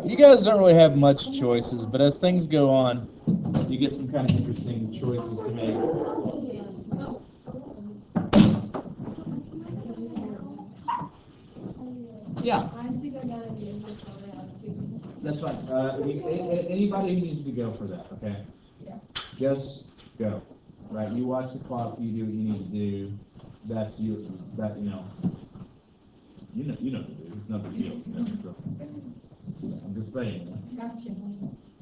You guys don't really have much choices, but as things go on, you get some kind of interesting choices to make. Yeah, that's fine. Anybody who needs to go for that, okay? Just go. Right? You watch the clock. You do what you need to do. That's you. That you know what to do. It's no big deal. So I'm just saying.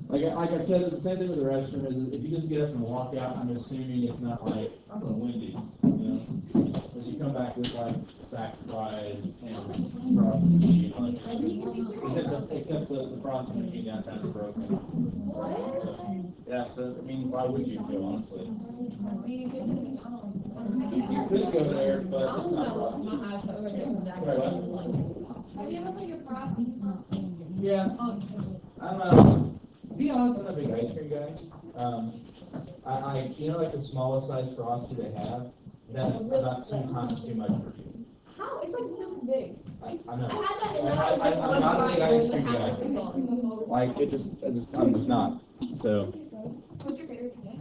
Like I said, the same thing with the restroom is if you just get up and walk out, I'm assuming it's not like, I don't know, windy, As you come back with like sacrifice and frosting machine, except the frosting machine downtown is broken. Yeah, so I mean, why would you go, honestly? You could go there, but it's not frosting. Yeah. I don't know. To be honest, I'm not a big ice cream guy. Like the smallest size frosty they have, that's about 2 times too much for me. How? It's like this big. I know. I had that in I'm not a big ice cream guy. Like, I'm just not. So. What's your favorite today?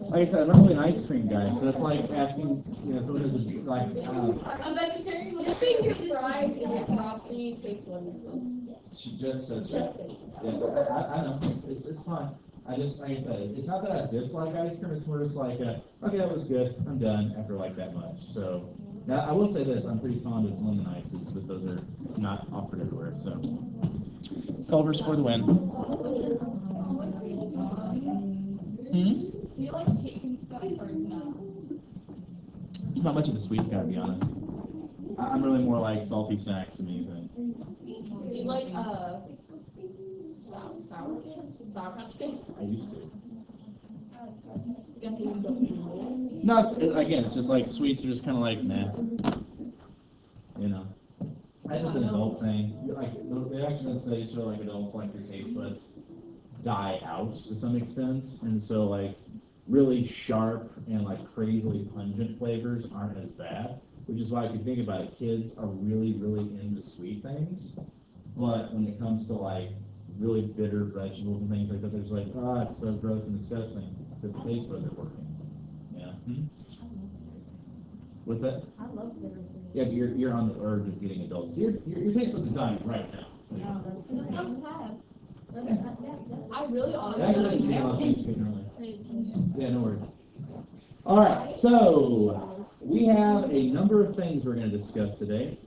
Like I said, I'm not really an ice cream guy, so it's like asking, someone who's like, A vegetarian. Do you think your fries and your frosty taste wonderful? She just said Just that. say. Yeah, I know. It's fine. Like I said, it's not that I dislike ice cream. It's more just like, okay, that was good. I'm done after like that much. So now I will say this: I'm pretty fond of lemon ices, but those are not offered everywhere. So Culver's for the win. Do you like cake and stuff or no? Not much of a sweet guy, to be honest. I'm really more like salty snacks than anything. Do you like sour crunch cakes? I used to. Guess you don't eat them. No, again, it's just like sweets are just kind of like nah. I think it's an adult thing. Like they actually done studies show like adults like their taste buds die out to some extent, and so like really sharp and like crazily pungent flavors aren't as bad. Which is why if you think about it, kids are really, really into sweet things, but when it comes to like really bitter vegetables and things like that, they're just like, oh, it's so gross and disgusting because the taste buds are working. Yeah. What's that? I love bitter things. Yeah, but you're on the verge of getting adults. Your taste buds are dying right now. So. That's so sad. I really honestly. Yeah, no worries. All right, so we have a number of things we're going to discuss today.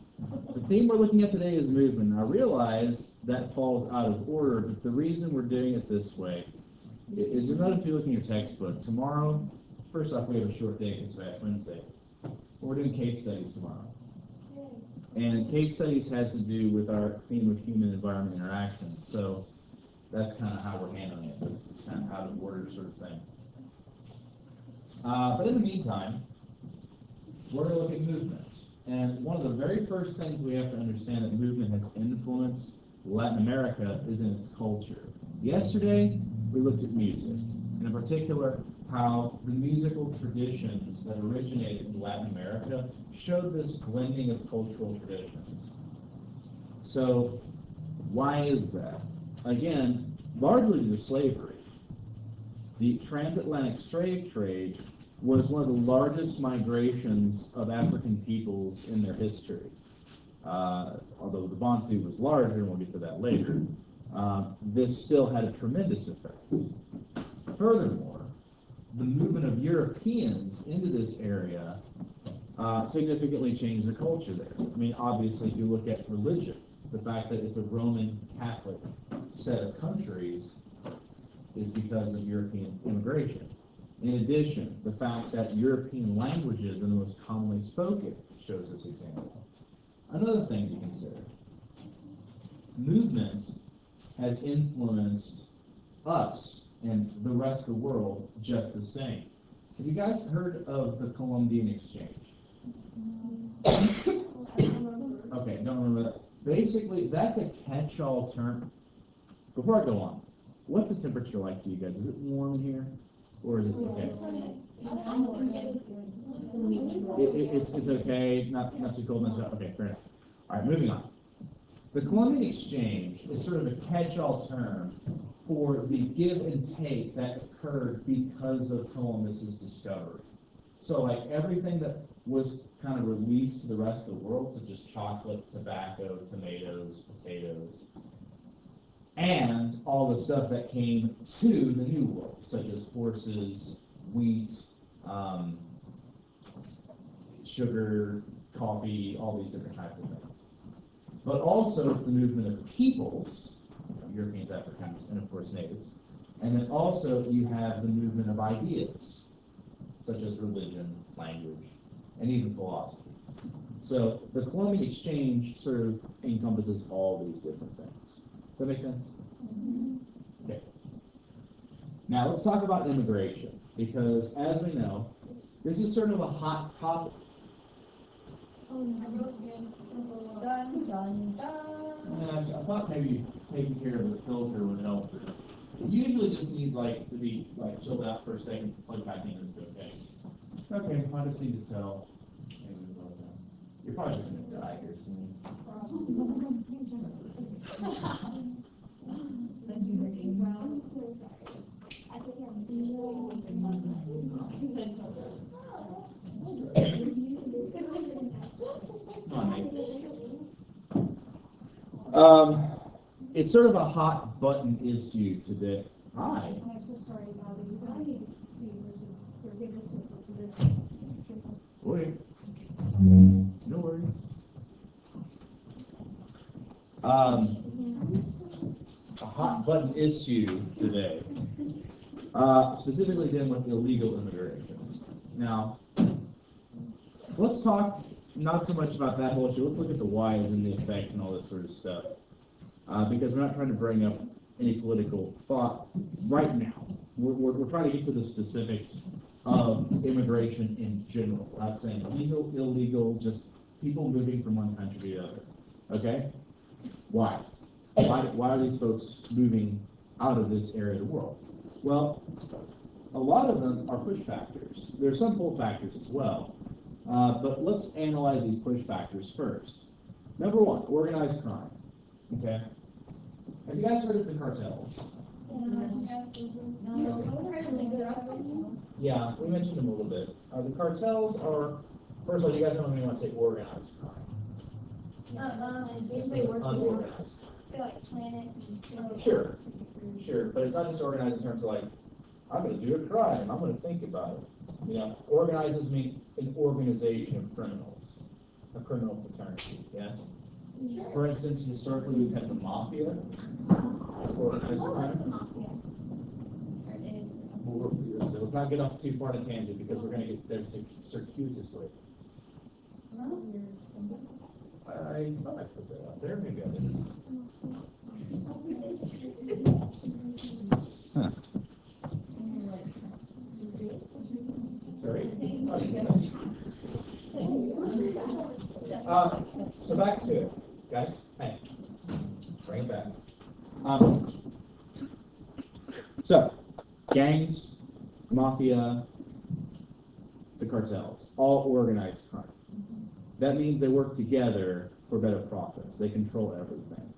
The theme we're looking at today is movement. I realize that falls out of order, but the reason we're doing it this way is you'll notice if you look in your textbook, tomorrow, first off, we have a short day because it's Ash Wednesday. We're doing case studies tomorrow. And case studies has to do with our theme of human-environment interactions. So that's kind of how we're handling it. This is kind of out of order sort of thing. But in the meantime, we're going to look at movements. And one of the very first things we have to understand that movement has influenced Latin America is in its culture. Yesterday, we looked at music, and in particular, how the musical traditions that originated in Latin America showed this blending of cultural traditions. So, why is that? Again, largely due to slavery. The transatlantic slave trade was one of the largest migrations of African peoples in their history. Although the Bantu was larger, and we'll get to that later, this still had a tremendous effect. Furthermore, the movement of Europeans into this area significantly changed the culture there. I mean, obviously, if you look at religion, the fact that it's a Roman Catholic set of countries is because of European immigration. In addition, the fact that European languages are the most commonly spoken shows this example. Another thing to consider, movement has influenced us and the rest of the world just the same. Have you guys heard of the Columbian Exchange? Okay, don't remember that. Basically, that's a catch-all term. Before I go on, what's the temperature like to you guys? Is it warm here? Or is it okay? It's okay, not too cold, not too hot. Okay, fair enough. All right, moving on. The Columbian Exchange is sort of a catch-all term for the give and take that occurred because of Columbus's discovery. So like everything that was kind of released to the rest of the world, such as chocolate, tobacco, tomatoes, potatoes, and all the stuff that came to the New World, such as horses, wheat, sugar, coffee, all these different types of things. But also it's the movement of peoples, Europeans, Africans, and of course natives. And then also you have the movement of ideas, such as religion, language, and even philosophies. So the Columbian Exchange sort of encompasses all these different things. Does that make sense? Okay. Now let's talk about immigration, because as we know, this is sort of a hot topic. Dun, dun, dun. I thought maybe taking care of the filter would help. It usually just needs to be chilled out for a second, plug back in, and it's okay. Okay, I just need to tell. You're probably just going to die here soon. Come on, Nate. It's sort of a hot button issue today. Hi. I'm so sorry about it. I needed to see this with forgiveness. It's a bit. Wait. No worries. A hot button issue today, specifically dealing with illegal immigration. Now, let's talk not so much about that whole issue. Let's look at the whys and the effects and all this sort of stuff, because we're not trying to bring up any political thought right now. We're trying to get to the specifics of immigration in general. Not saying legal, illegal, just people moving from one country to the other. Okay? Why? Why are these folks moving out of this area of the world? Well, a lot of them are push factors. There are some pull factors as well. But let's analyze these push factors first. Number one, organized crime. Okay? Have you guys heard of the cartels? Yeah, we mentioned them a little bit. The cartels are, first of all, you guys know when we want to say organized crime. Unorganized. They like plan it. Sure, but it's not just organized in terms of I'm going to do a crime, I'm going to think about it. Organizes mean an organization of criminals, a criminal fraternity, yes? Sure. For instance, historically we've had the mafia. It's organized crime. So let's not get off too far on a tangent because we're going to get there circuitously. I thought I put that out there. Maybe I didn't. Huh. Sorry? So back to it, guys. Hey, bring it back. So, gangs, mafia, the cartels, all organized crime. That means they work together for better profits. They control everything.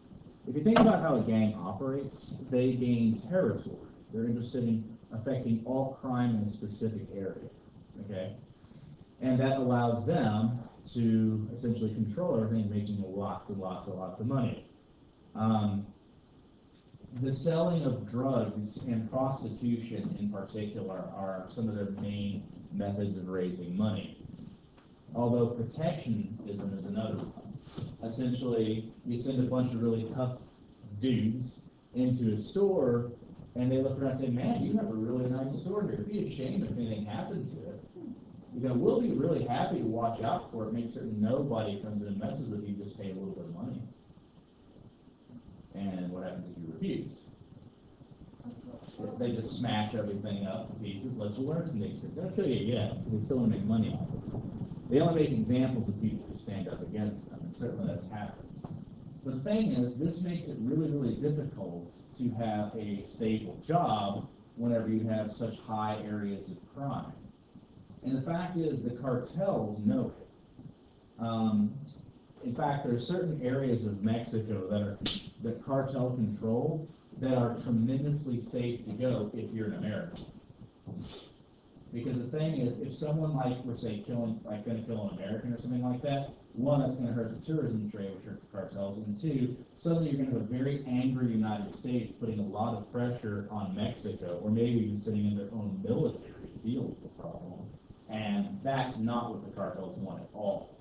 If you think about how a gang operates, they gain territory. They're interested in affecting all crime in a specific area, okay? And that allows them to essentially control everything, making lots and lots and lots of money. The selling of drugs and prostitution in particular are some of their main methods of raising money. Although protectionism is another one. Essentially, you send a bunch of really tough dudes into a store, and they look around and say, man, you have a really nice store here. It'd be a shame if anything happened to it. We'll be really happy to watch out for it, make certain nobody comes in and messes with you, just pay a little bit of money. And what happens if you refuse? They just smash everything up to pieces, let you learn from the experience. They don't kill you yet, because they still want to make money off of it. They only make examples of people who stand up against them, and certainly that's happened. The thing is, this makes it really, really difficult to have a stable job whenever you have such high areas of crime. And the fact is, the cartels know it. In fact, there are certain areas of Mexico that cartel control that are tremendously safe to go if you're an American. Because the thing is, if someone like, we're say, gonna kill an American or something like that, one, that's gonna hurt the tourism trade, which hurts the cartels, and two, suddenly you're gonna have a very angry United States putting a lot of pressure on Mexico, or maybe even sitting in their own military to deal with the problem. And that's not what the cartels want at all.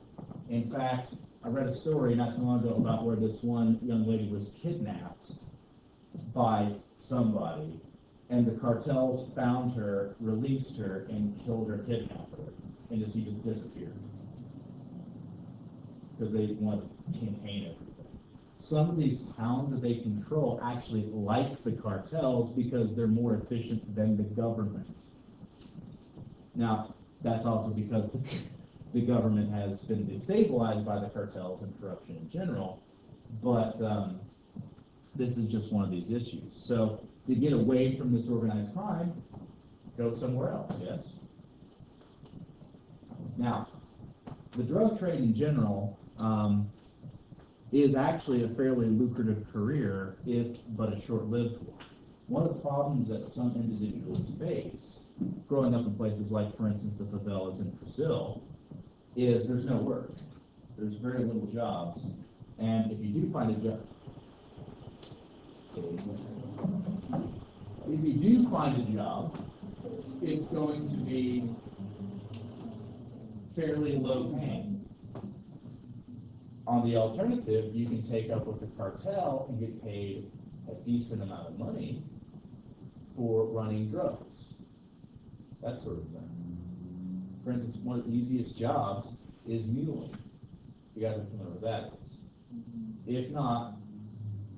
In fact, I read a story not too long ago about where this one young lady was kidnapped by somebody, and the cartels found her, released her, and killed her kidnapper, and she just disappeared. Because they want to contain everything. Some of these towns that they control actually like the cartels because they're more efficient than the government. Now, that's also because the government has been destabilized by the cartels and corruption in general, but this is just one of these issues. So to get away from this organized crime, go somewhere else, yes? Now, the drug trade in general is actually a fairly lucrative career, if but a short-lived one. One of the problems that some individuals face, growing up in places like, for instance, the favelas in Brazil, is there's no work. There's very little jobs. And if you do find a job, it's going to be fairly low paying. On the alternative, you can take up with the cartel and get paid a decent amount of money for running drugs. That sort of thing. For instance, one of the easiest jobs is muling. You guys are familiar with that. If not,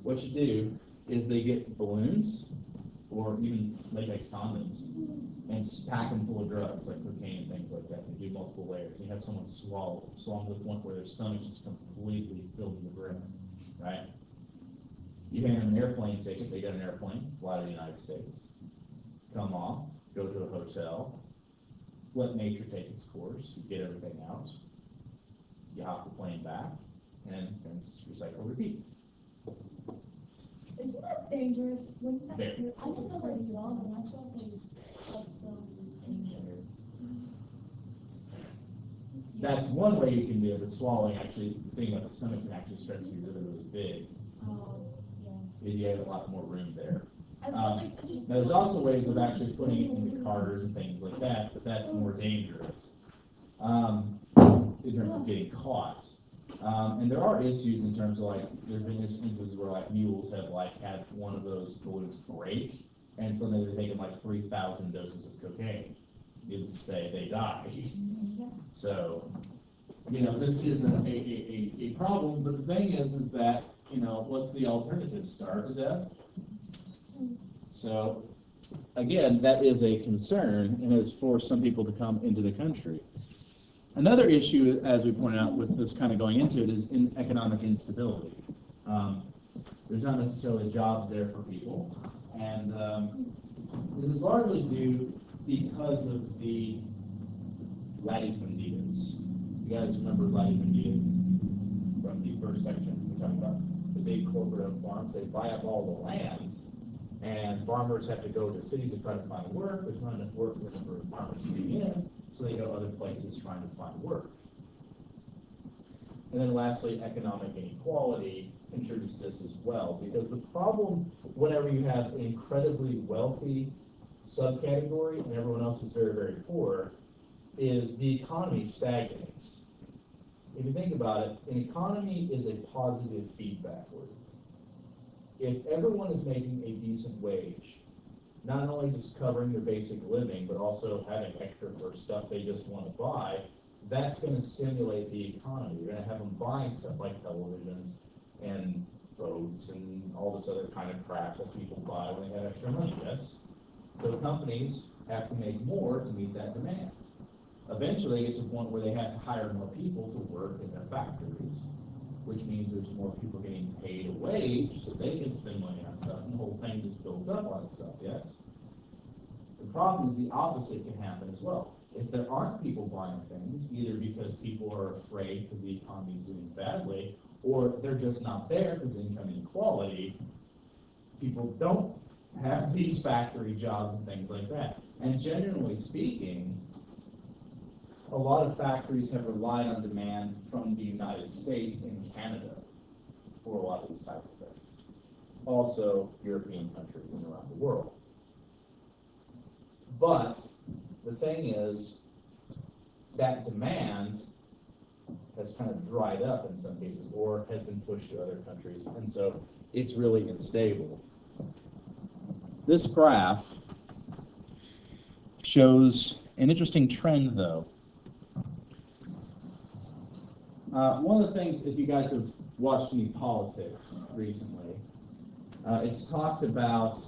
what you do is they get balloons, or even latex condoms, and pack them full of drugs, like cocaine and things like that. They do multiple layers. You have someone swallow to the point where their stomach is completely filled to the brim, right? You hand them an airplane ticket, they get an airplane, fly to the United States, come off, go to a hotel, let nature take its course, you get everything out, you hop the plane back, and recycle, repeat. Isn't that dangerous? Wouldn't that, Very. I didn't know it was wrong, and I thought they helped them injured. That's one way you can do it, but swallowing actually, the thing about the stomach can actually stretch you really, really big. Oh, yeah. You have a lot more room there. I Now, there's also ways of actually putting it in the cars and things like that, but that's more dangerous in terms of getting caught. And there are issues in terms of like, there have been instances where like mules have like had one of those balloons break, and so they've taken like 3,000 doses of cocaine. Needless to say, they die. So, you know, this isn't a problem, but the thing is that, you know, what's the alternative? Starve to death? So, again, that is a concern and has forced some people to come into the country. Another issue, as we pointed out with this kind of going into it, is in economic instability. There's not necessarily jobs there for people, and this is largely due because of the latifundidas. You guys remember latifundidas from the first section? We're talking about the big corporate farms. They buy up all the land, and farmers have to go to cities to try to find work. There's not enough work for farmers to be in, so they go other places trying to find work. And then lastly, economic inequality contributes to this as well, because the problem whenever you have an incredibly wealthy subcategory and everyone else is very, very poor is the economy stagnates. If you think about it, an economy is a positive feedback loop. If everyone is making a decent wage, not only just covering their basic living, but also having extra for stuff they just want to buy, that's going to stimulate the economy. You're going to have them buying stuff like televisions and boats and all this other kind of crap that people buy when they have extra money, yes? So companies have to make more to meet that demand. Eventually, they get to a point where they have to hire more people to work in their factories, which means there's more people getting paid a wage so they can spend money on stuff, and the whole thing just builds up on itself, yes? The problem is the opposite can happen as well. if there aren't people buying things, either because people are afraid because the economy is doing badly, or they're just not there because income inequality, people don't have these factory jobs and things like that. And generally speaking, a lot of factories have relied on demand from the United States and Canada for a lot of these type of things. Also, European countries and around the world. But the thing is, that demand has kind of dried up in some cases, or has been pushed to other countries, and so it's really unstable. This graph shows an interesting trend, though. One of the things, if you guys have watched any politics recently, it's talked about,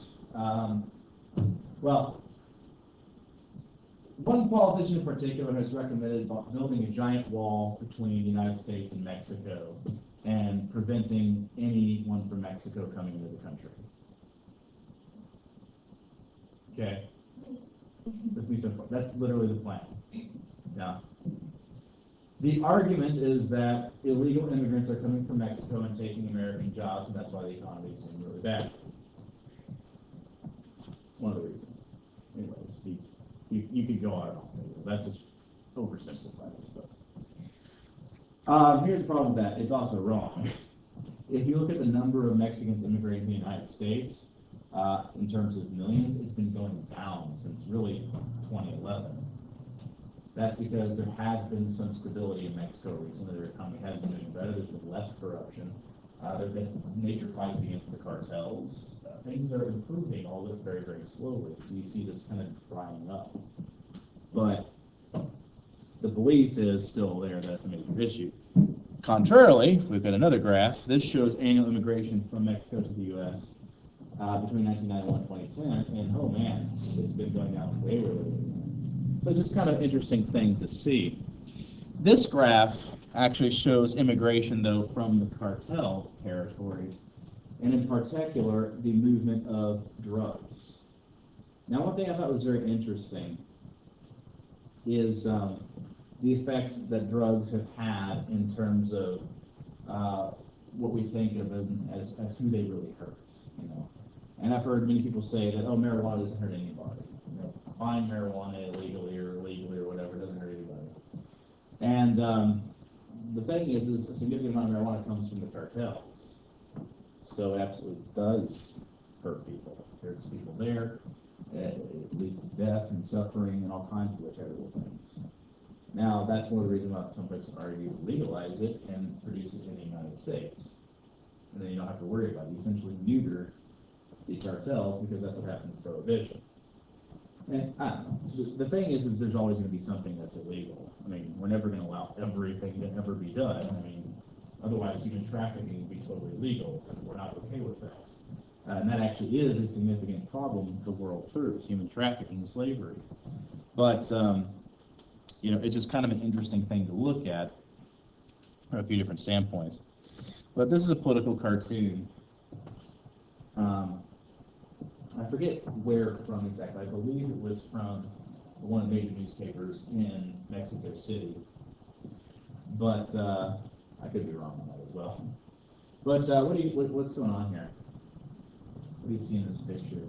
well, one politician in particular has recommended building a giant wall between the United States and Mexico and preventing anyone from Mexico coming into the country. Okay? That's literally the plan. Now, the argument is that illegal immigrants are coming from Mexico and taking American jobs, and that's why the economy is doing really bad. One of the reasons. Anyways, you could go on. That's just oversimplified, I suppose. Here's the problem with that. It's also wrong. If you look at the number of Mexicans immigrating to the United States, in terms of millions, it's been going down since really 2011. That's because there has been some stability in Mexico recently. Their economy has been doing better. There's been less corruption. There have been major fights against the cartels. Things are improving, although very, very slowly. So you see this kind of drying up. But the belief is still there that it's a major issue. Contrarily, if we've got another graph, this shows annual immigration from Mexico to the U.S. Between 1991 and 2010, and oh man, it's been going down way, way, way. So just kind of interesting thing to see. This graph actually shows immigration, though, from the cartel territories, and in particular, the movement of drugs. Now, one thing I thought was very interesting is the effect that drugs have had in terms of what we think of them as who they really hurt, you know. And I've heard many people say that, oh, marijuana doesn't hurt anybody. You know, buying marijuana illegally or whatever doesn't hurt anybody. And the thing is a significant amount of marijuana comes from the cartels. So it absolutely does hurt people. It hurts people there. It leads to death and suffering and all kinds of terrible things. Now, that's one of the reasons why some folks argue to legalize it and produce it in the United States. And then you don't have to worry about it. You essentially neuter the cartels because that's what happened with Prohibition. And I don't know. The thing is there's always going to be something that's illegal. I mean, we're never going to allow everything to ever be done. I mean, otherwise human trafficking would be totally illegal, and we're not okay with that. And that actually is a significant problem the world through, is human trafficking and slavery. But, you know, it's just kind of an interesting thing to look at from a few different standpoints. But this is a political cartoon. I forget where from exactly. I believe it was from one of the major newspapers in Mexico City. But I could be wrong on that as well. But what's going on here? What do you see in this picture?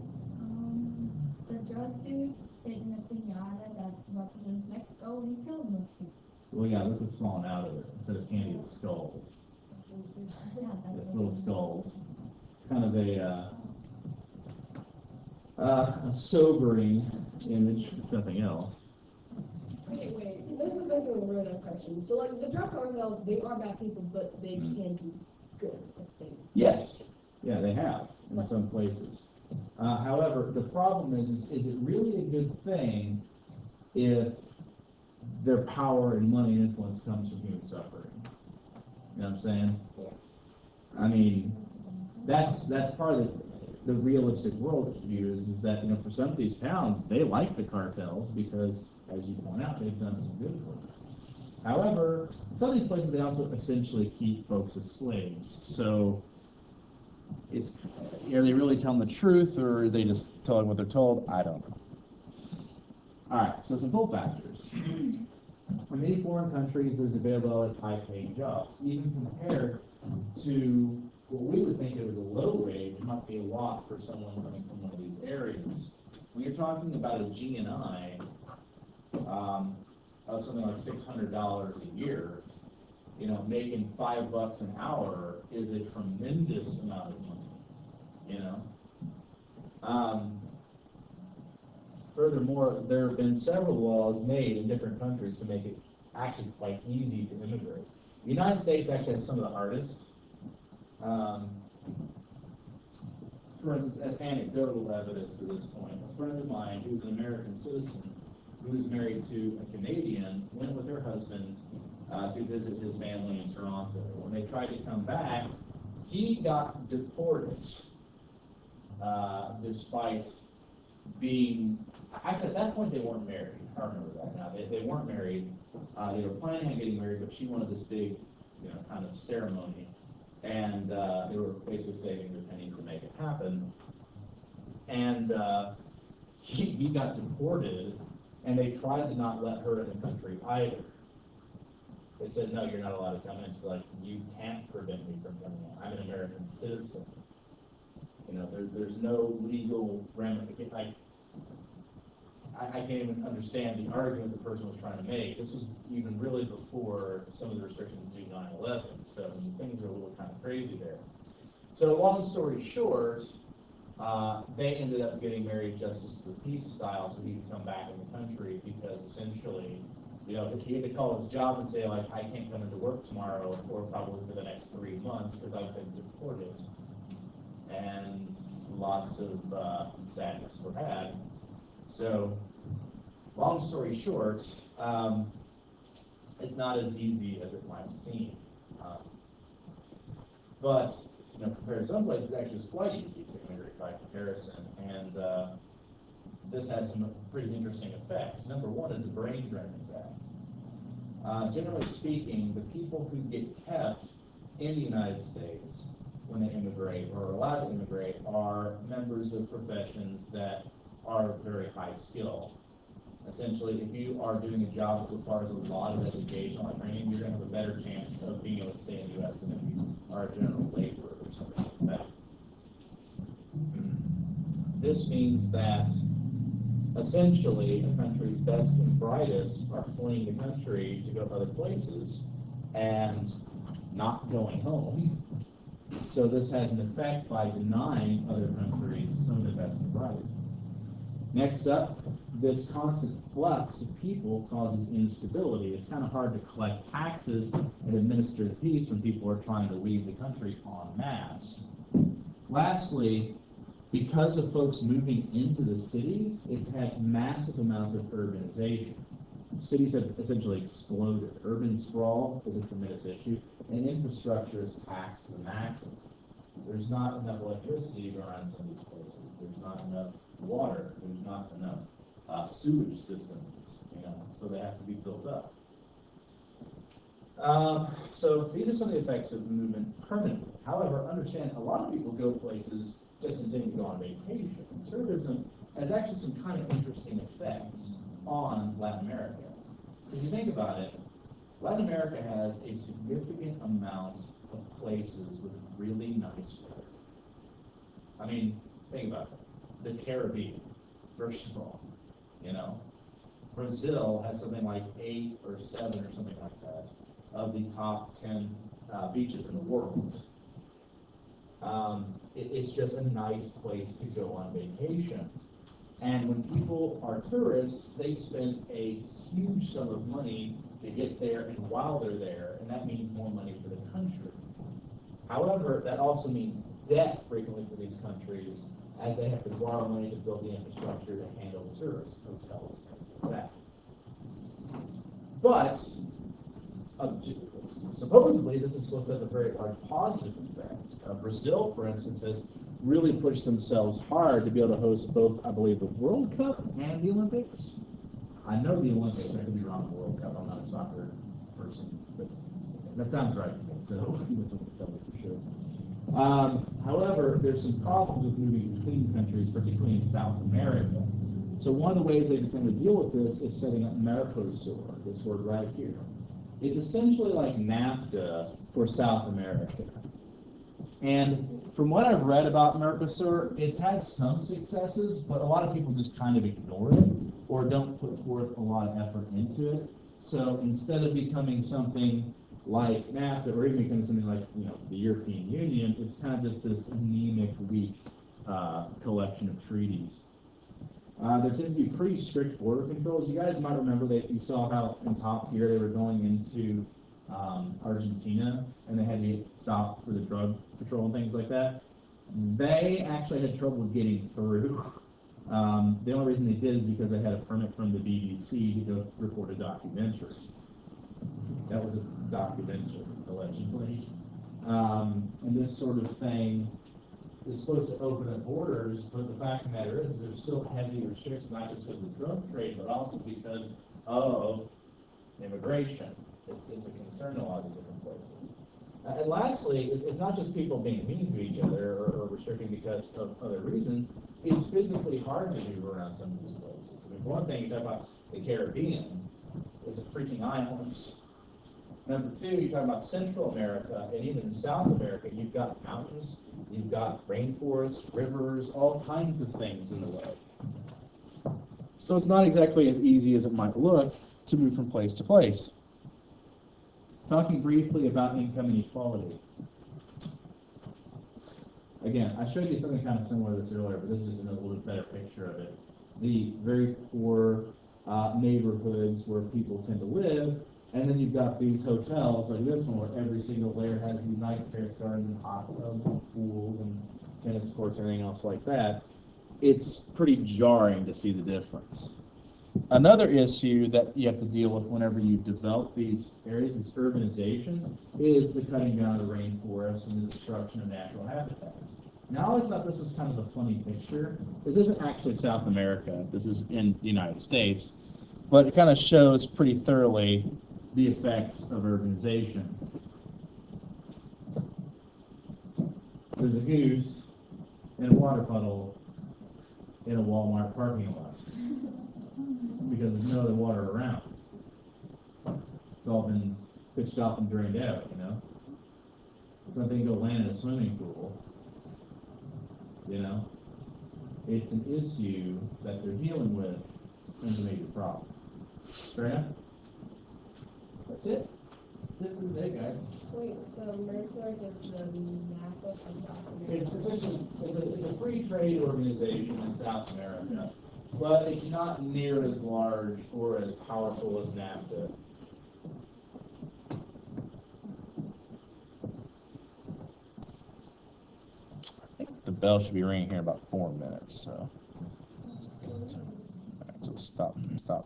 The drug dude stayed in a pinata that represents Mexico and he killed most people. Well, yeah, look what's falling out of it. Instead of candy, it's skulls. Yeah, It's little skulls. It's kind of a sobering image, if nothing else. Wait. This is basically a really nice question. So, like, the drug cartels, they are bad people, but they can do good if they... Yes. Yeah, they have, in some places. However, the problem is it really a good thing if their power and money and influence comes from human suffering? You know what I'm saying? Yeah. I mean, that's part of the realistic world view is that, you know, for some of these towns, they like the cartels because, as you point out, they've done some good for them. However, in some of these places, they also essentially keep folks as slaves. So, it's, are they really telling the truth, or are they just telling what they're told? I don't know. All right, so some pull factors. In many foreign countries, there's availability of high-paying jobs, even compared to what we would think of as a low wage might be a lot for someone coming from one of these areas. When you're talking about a GNI of something like $600 a year, you know, making $5 an hour is a tremendous amount of money, you know. Furthermore, there have been several laws made in different countries to make it actually quite easy to immigrate. The United States actually has some of the hardest. For instance, as anecdotal evidence to this point, a friend of mine who's an American citizen who is married to a Canadian went with her husband to visit his family in Toronto. When they tried to come back, he got deported despite being, actually at that point they weren't married. I remember that now. They weren't married. They were planning on getting married, but she wanted this big, you know, kind of ceremony. And they were basically saving their pennies to make it happen. And he got deported, and they tried to not let her in the country either. They said, no, you're not allowed to come in. She's like, you can't prevent me from coming in. I'm an American citizen. You know, there's no legal ramification. I can't even understand the argument the person was trying to make. This was even really before some of the restrictions due 9/11, so things are a little kind of crazy there. So long story short, they ended up getting married justice of the peace style so he could come back in the country because essentially, you know, he had to call his job and say, like, I can't come into work tomorrow or probably for the next 3 months because I've been deported. And lots of sadness were had. So, long story short, it's not as easy as it might seem. But, you know, compared to some places, actually it's quite easy to immigrate by comparison. And this has some pretty interesting effects. Number one is the brain drain effect. Generally speaking, the people who get kept in the United States when they immigrate or are allowed to immigrate are members of professions that are very high skill. Essentially, if you are doing a job that requires a lot of educational training, you're going to have a better chance of being able to stay in the U.S. than if you are a general laborer or something like that. This means that essentially a country's best and brightest are fleeing the country to go to other places and not going home. So this has an effect by denying other countries some of the best and brightest. Next up, this constant flux of people causes instability. It's kind of hard to collect taxes and administer the peace when people are trying to leave the country en masse. Lastly, because of folks moving into the cities, it's had massive amounts of urbanization. Cities have essentially exploded. Urban sprawl is a tremendous issue, and infrastructure is taxed to the maximum. There's not enough electricity to go around some of these places. There's not enough water. There's not enough sewage systems, you know, so they have to be built up. So these are some of the effects of movement permanently. However, understand a lot of people go places just intending to go on vacation. Tourism has actually some kind of interesting effects on Latin America. If you think about it, Latin America has a significant amount of places with really nice weather. I mean, think about it. The Caribbean, first of all, you know. Brazil has something like 8 or 7 or something like that of the top 10 beaches in the world. It's just a nice place to go on vacation. And when people are tourists, they spend a huge sum of money to get there and while they're there, and that means more money for the country. However, that also means debt frequently for these countries as they have to borrow money to build the infrastructure to handle the tourists, hotels, things like that. But supposedly, this is supposed to have a very large positive effect. Brazil, for instance, has really pushed themselves hard to be able to host both, I believe, the World Cup and the Olympics. I know the Olympics. I could be wrong on the World Cup. I'm not a soccer person, but that sounds right to me. So this will tell me for sure. However, there's some problems with moving between countries, particularly in South America. So So one of the ways they've attempted to deal with this is setting up Mercosur, this word right here. It's essentially like NAFTA for South America. And from what I've read about Mercosur, it's had some successes, but a lot of people just kind of ignore it or don't put forth a lot of effort into it. So instead of becoming something like NAFTA or even becoming something like the European Union, it's kind of just this anemic, weak collection of treaties. There tends to be pretty strict border controls. You guys might remember that you saw how in top here they were going into Argentina and they had to get stopped for the drug patrol and things like that. They actually had trouble getting through. The only reason they did is because they had a permit from the BBC to go record a documentary. That was a documentary, allegedly. And this sort of thing is supposed to open up borders, but the fact of the matter is there's still heavy restrictions, not just because of the drug trade, but also because of immigration. It's a concern in a lot of these different places. And lastly, it's not just people being mean to each other or restricting because of other reasons. It's physically hard to move around some of these places. I mean, one thing you talk about the Caribbean, it's a freaking islands. Number two, you talk about Central America and even in South America, you've got mountains, you've got rainforests, rivers, all kinds of things in the way. So it's not exactly as easy as it might look to move from place to place. Talking briefly about income inequality. Again, I showed you something kind of similar to this earlier, but this is just a little bit better picture of it. The very poor neighborhoods where people tend to live, and then you've got these hotels like this one where every single layer has these nice terrace gardens and hot tubs and pools and tennis courts and everything else like that. It's pretty jarring to see the difference. Another issue that you have to deal with whenever you develop these areas, this urbanization, is the cutting down of the rainforests and the destruction of natural habitats. Now, I always thought this was kind of a funny picture. This isn't actually South America. This is in the United States. But it kind of shows pretty thoroughly the effects of urbanization. There's a goose and a water puddle in a Walmart parking lot because there's no other water around. It's all been pitched off and drained out, It's nothing to go land in a swimming pool, It's an issue that they're dealing with and a major problem. Fair enough? That's it. That's it for today, guys. Wait, so Mercosur is the NAFTA for South America? It's essentially, it's a free trade organization in South America, but it's not near as large or as powerful as NAFTA. I think the bell should be ringing here in about 4 minutes, so. All right, so stop.